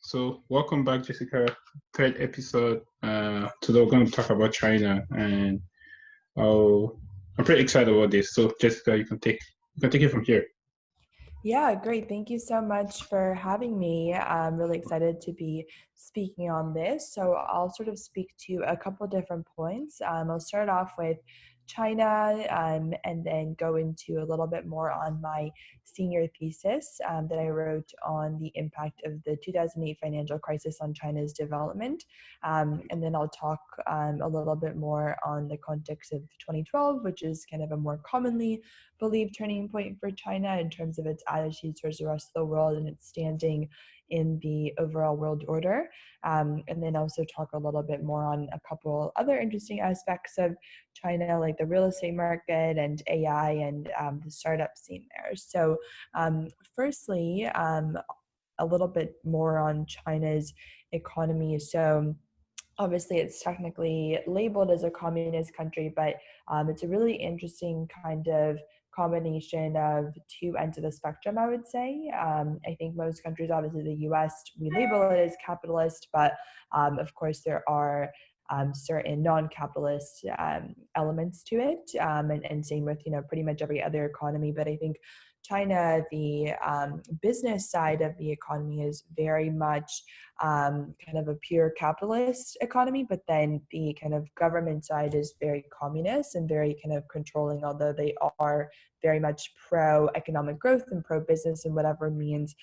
So welcome back, Jessica. Third episode. Today we're going to talk about China, and oh, I'm pretty excited about this. So Jessica, you can take it from here. Yeah, great. Thank you so much for having me. I'm really excited to be speaking on this. So I'll sort of speak to a couple different points. I'll start off with China and then go into a little bit more on my senior thesis that I wrote on the impact of the 2008 financial crisis on China's development. And then I'll talk a little bit more on the context of 2012, which is kind of a more commonly believed turning point for China in terms of its attitude towards the rest of the world and its standing in the overall world order. And then also talk a little bit more on a couple other interesting aspects of China, like the real estate market and AI and the startup scene there. So firstly, a little bit more on China's economy. So obviously it's technically labeled as a communist country, but it's a really interesting kind of combination of two ends of the spectrum, I would say. I think most countries, obviously the US, we label it as capitalist, but of course there are certain non-capitalist elements to it, and same with pretty much every other economy. But I think China, the business side of the economy is very much kind of a pure capitalist economy, but then the kind of government side is very communist and very kind of controlling, although they are very much pro-economic growth and pro-business in whatever means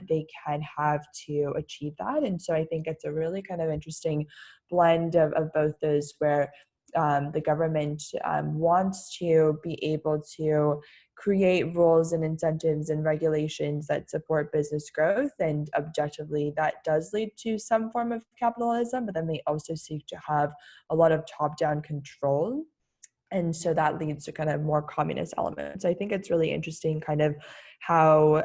they can have to achieve that. And so I think it's a really kind of interesting blend of both those where the government wants to be able to create rules and incentives and regulations that support business growth, and objectively that does lead to some form of capitalism, but then they also seek to have a lot of top-down control, and so that leads to kind of more communist elements. I think it's really interesting kind of how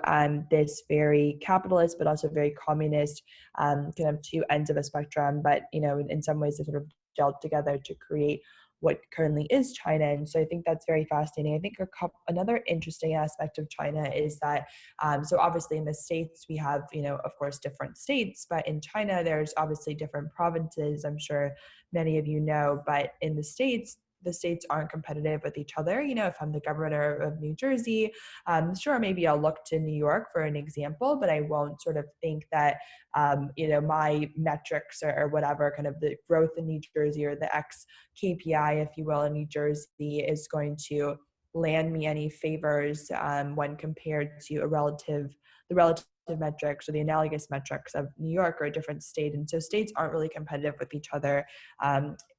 this very capitalist but also very communist kind of two ends of a spectrum, but in some ways they sort of gelled together to create what currently is China. And so I think that's very fascinating. I think another interesting aspect of China is that, so obviously in the States, we have, of course, different states, but in China, there's obviously different provinces, I'm sure many of you know, but in the states aren't competitive with each other. If I'm the governor of New Jersey, sure, maybe I'll look to New York for an example, but I won't sort of think that, my metrics or whatever, kind of the growth in New Jersey or the X KPI, if you will, in New Jersey is going to land me any favors when compared to the relative metrics or the analogous metrics of New York or a different state. And so states aren't really competitive with each other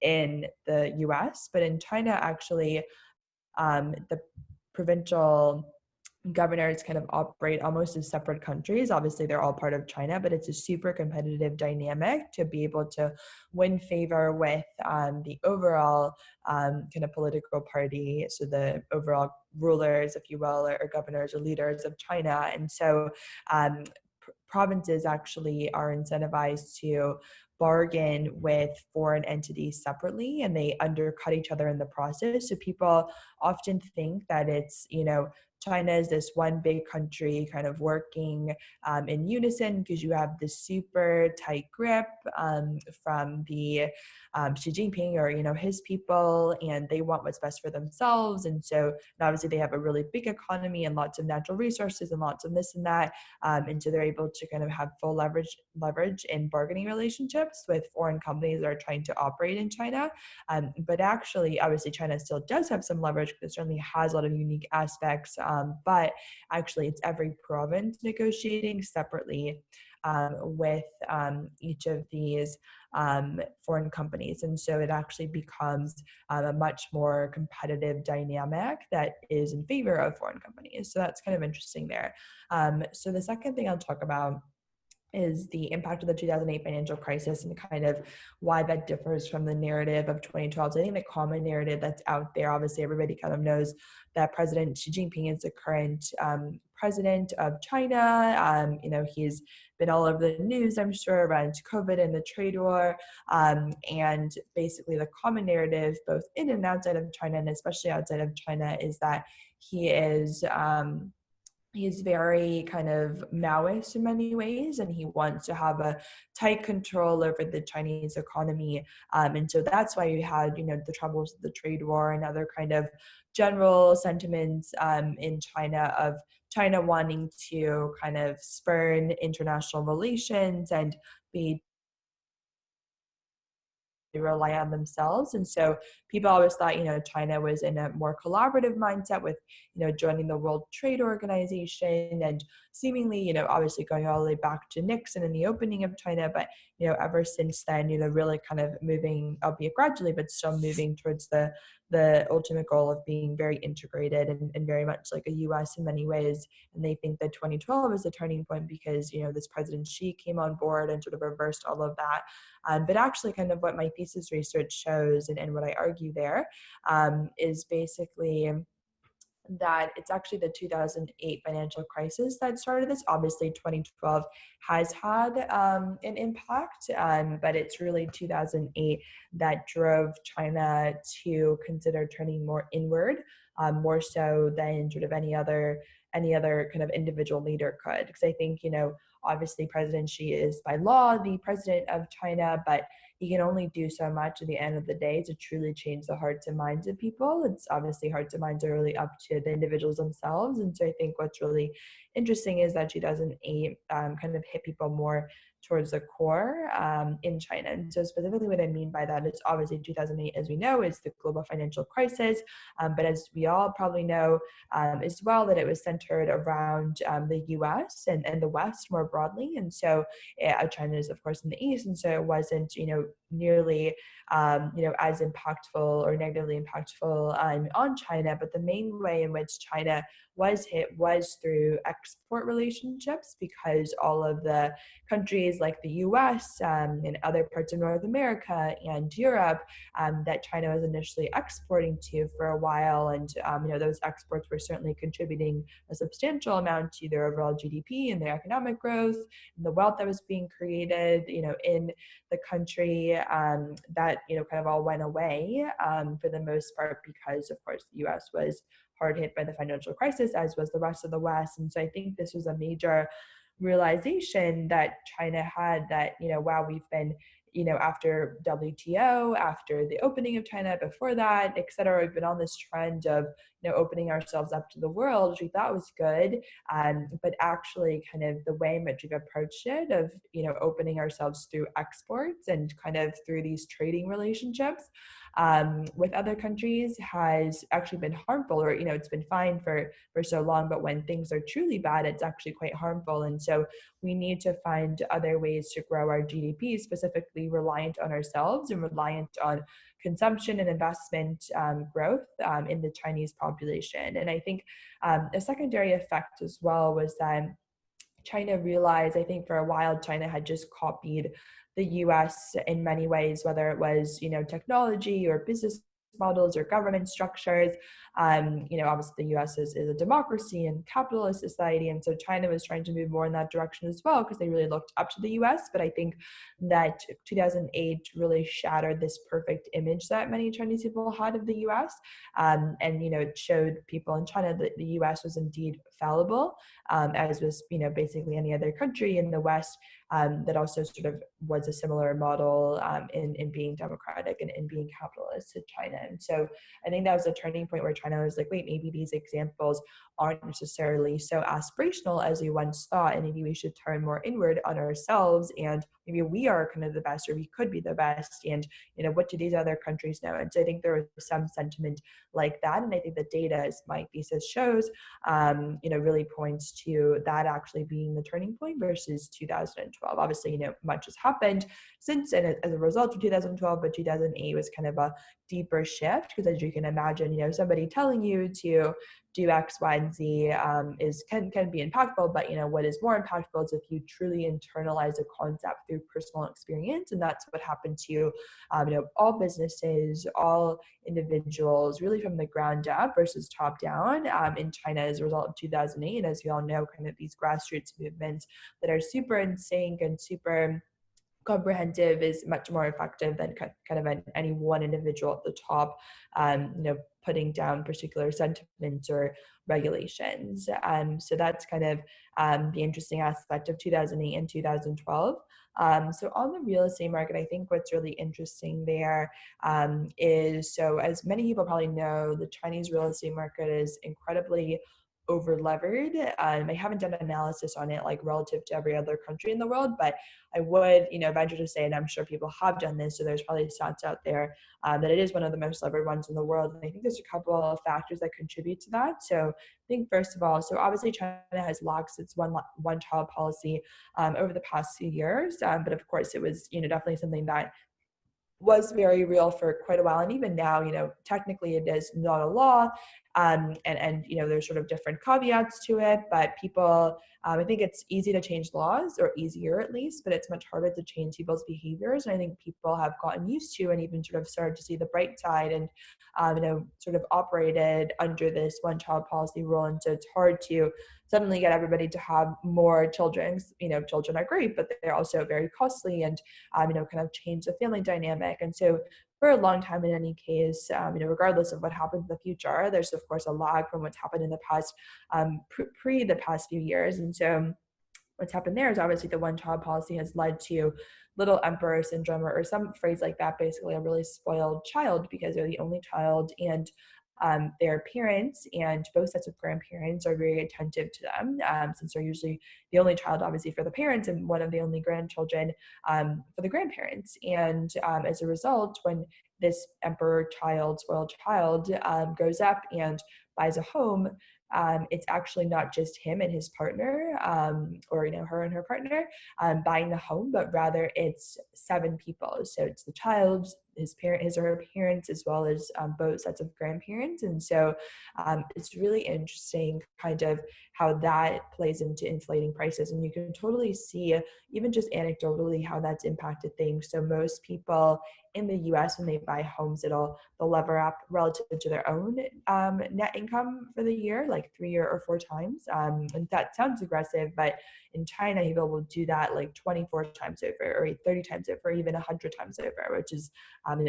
in the US, but in China, actually, the provincial governors kind of operate almost as separate countries. Obviously, they're all part of China, but it's a super competitive dynamic to be able to win favor with the overall kind of political party, so the overall rulers, if you will, or governors or leaders of China. And so provinces actually are incentivized to bargain with foreign entities separately, and they undercut each other in the process. So people often think that it's, China is this one big country kind of working in unison because you have this super tight grip from the Xi Jinping or, his people, and they want what's best for themselves. And so obviously they have a really big economy and lots of natural resources and lots of this and that. And so they're able to kind of have full leverage in bargaining relationships with foreign companies that are trying to operate in China. But actually, obviously, China still does have some leverage because it certainly has a lot of unique aspects. But actually, it's every province negotiating separately with each of these foreign companies. And so it actually becomes a much more competitive dynamic that is in favor of foreign companies. So that's kind of interesting there. So the second thing I'll talk about is the impact of the 2008 financial crisis and kind of why that differs from the narrative of 2012. So I think the common narrative that's out there, obviously everybody kind of knows that President Xi Jinping is the current president of China. He's been all over the news, I'm sure, around COVID and the trade war. And basically the common narrative, both in and outside of China, and especially outside of China, is that he is he's very kind of Maoist in many ways, and he wants to have a tight control over the Chinese economy. And so that's why you had, the troubles of the trade war and other kind of general sentiments in China of China wanting to kind of spurn international relations and be rely on themselves. And so people always thought, China was in a more collaborative mindset with, joining the World Trade Organization and seemingly, obviously going all the way back to Nixon and the opening of China. But, ever since then, really kind of moving, albeit gradually, but still moving towards the ultimate goal of being very integrated and very much like a US in many ways. And they think that 2012 is a turning point because, this President Xi came on board and sort of reversed all of that. But actually kind of what my thesis research shows and what I argue there is basically that it's actually the 2008 financial crisis that started this. Obviously, 2012 has had an impact, but it's really 2008 that drove China to consider turning more inward, more so than sort of any other kind of individual leader could. Because I think, obviously President Xi is by law the president of China, but he can only do so much at the end of the day to truly change the hearts and minds of people. It's obviously hearts and minds are really up to the individuals themselves. And so I think what's really interesting is that 2008 kind of hit people more towards the core in China. And so specifically what I mean by that is obviously 2008, as we know, is the global financial crisis. But as we all probably know as well, that it was centered around the US and the West more broadly. And so China is, of course, in the East. And so it wasn't, nearly, as impactful or negatively impactful on China. But the main way in which China was hit was through export relationships, because all of the countries like the US and other parts of North America and Europe that China was initially exporting to for a while. And, those exports were certainly contributing a substantial amount to their overall GDP and their economic growth and the wealth that was being created, in the country. That, kind of all went away for the most part because, of course, the US was hard hit by the financial crisis, as was the rest of the West. And so I think this was a major realization that China had that, wow, we've been, after WTO, after the opening of China, before that, et cetera, we've been on this trend of, opening ourselves up to the world, which we thought was good. But actually kind of the way in which we've approached it of, opening ourselves through exports and kind of through these trading relationships with other countries has actually been harmful, or, it's been fine for so long, but when things are truly bad, it's actually quite harmful. And so we need to find other ways to grow our GDP, specifically reliant on ourselves and reliant on consumption and investment growth in the Chinese population. And I think a secondary effect as well was that China realized, I think for a while, China had just copied the US in many ways, whether it was, technology or business models or government structures. Obviously the US is a democracy and capitalist society. And so China was trying to move more in that direction as well, because they really looked up to the US. But I think that 2008 really shattered this perfect image that many Chinese people had of the US. And, it showed people in China that the US was indeed fallible, as was, basically any other country in the West that also sort of was a similar model in being democratic and in being capitalist to China. And so I think that was a turning point where China was like, wait, maybe these examples aren't necessarily so aspirational as we once thought, and maybe we should turn more inward on ourselves, and maybe we are kind of the best, or we could be the best, and what do these other countries know? And so I think there was some sentiment like that, and I think the data, as my thesis shows, really points to that actually being the turning point versus 2012. Obviously, much has happened since, and as a result of 2012, but 2008 was kind of a deeper shift, because as you can imagine, somebody telling you to do X, Y, and Z can be impactful, but what is more impactful is if you truly internalize a concept through personal experience. And that's what happened to all businesses, all individuals, really from the ground up versus top down in China as a result of 2008. And as you all know, kind of these grassroots movements that are super in sync and super comprehensive is much more effective than kind of any one individual at the top, putting down particular sentiments or regulations. So that's kind of the interesting aspect of 2008 and 2012. So on the real estate market, I think what's really interesting there is, so as many people probably know, the Chinese real estate market is incredibly over levered. I haven't done an analysis on it like relative to every other country in the world, but I would, venture to say, and I'm sure people have done this, so there's probably stats out there that it is one of the most levered ones in the world. And I think there's a couple of factors that contribute to that. So I think first of all, so obviously China has laxed its one child policy over the past few years, but of course it was, definitely something that was very real for quite a while. And even now, technically it is not a law. And there's sort of different caveats to it, but people, I think it's easy to change laws, or easier at least, but it's much harder to change people's behaviors. And I think people have gotten used to and even sort of started to see the bright side and, sort of operated under this one child policy rule. And so it's hard to suddenly get everybody to have more children. Children are great, but they're also very costly and, kind of change the family dynamic. And so for a long time, in any case, regardless of what happens in the future, there's of course a lag from what's happened in the past, pre the past few years. And so what's happened there is obviously the one child policy has led to little emperor syndrome, or some phrase like that, basically a really spoiled child because they're the only child, and their parents and both sets of grandparents are very attentive to them, since they're usually the only child, obviously, for the parents, and one of the only grandchildren for the grandparents. And as a result, when this emperor child, spoiled child, grows up and buys a home, it's actually not just him and his partner, or her and her partner buying the home, but rather it's 7 people. So it's the child, his or her parents, as well as both sets of grandparents. And so it's really interesting kind of how that plays into inflating prices. And you can totally see, even just anecdotally, how that's impacted things. So most people in the US, when they buy homes, they'll lever up relative to their own net income for the year, like 3 or 4 times. And that sounds aggressive, but in China, people will do that like 24 times over, or 30 times over, or even 100 times over, which is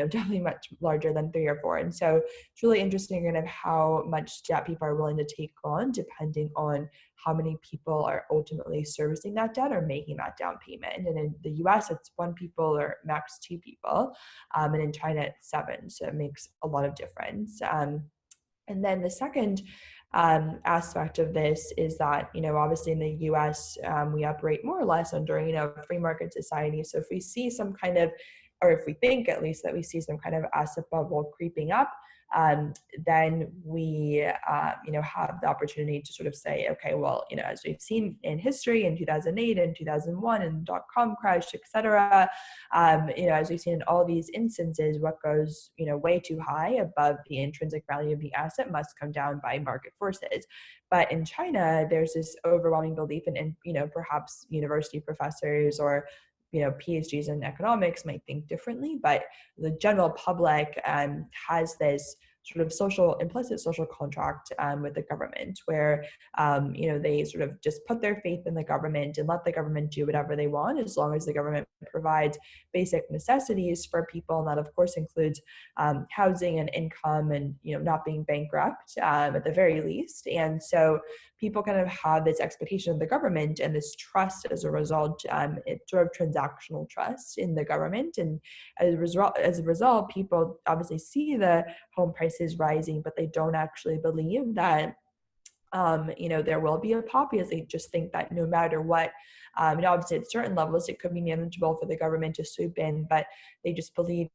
definitely much larger than 3 or 4. And so it's really interesting kind of how much debt people are willing to take on, depending on how many people are ultimately servicing that debt or making that down payment. And in the US, it's 1 people or max 2 people. And in China, it's 7. So it makes a lot of difference. And then the second aspect of this is that, obviously in the US, we operate more or less under, a free market society. So if we see some kind of, or if we think at least that we see some kind of asset bubble creeping up, then we, have the opportunity to sort of say, okay, well, as we've seen in history in 2008 and 2001 and dot-com crash, et cetera, as we've seen in all these instances, what goes, way too high above the intrinsic value of the asset must come down by market forces. But in China, there's this overwhelming belief, and perhaps university professors or PhDs in economics might think differently, but the general public has this sort of implicit social contract with the government, where they sort of just put their faith in the government and let the government do whatever they want, as long as the government provides basic necessities for people. And that of course includes housing and income, and not being bankrupt at the very least. And so people kind of have this expectation of the government and this trust as a result, it's sort of transactional trust in the government. And as a result, people obviously see the home prices rising, but they don't actually believe that there will be a pop, because they just think that no matter what, obviously at certain levels it could be manageable for the government to swoop in, but they just believe